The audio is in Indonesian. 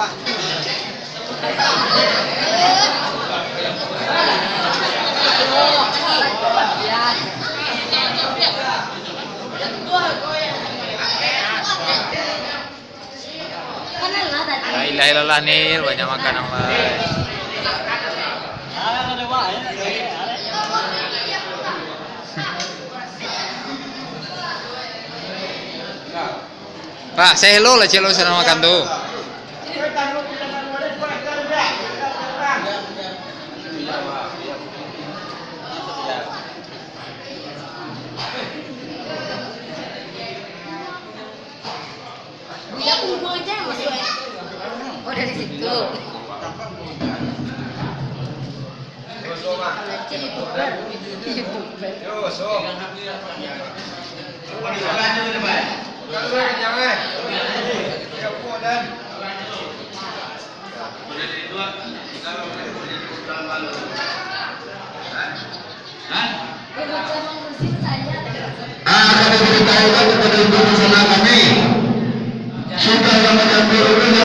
La ilaha illallah Nil, banyak makan Allah. Pak, saya hello lah celo sedang makan tuh. Dia bumbu aja masuk. Oh dari situ. Akan diberitahukan kepada ibu bersama kami. Sudah mengambil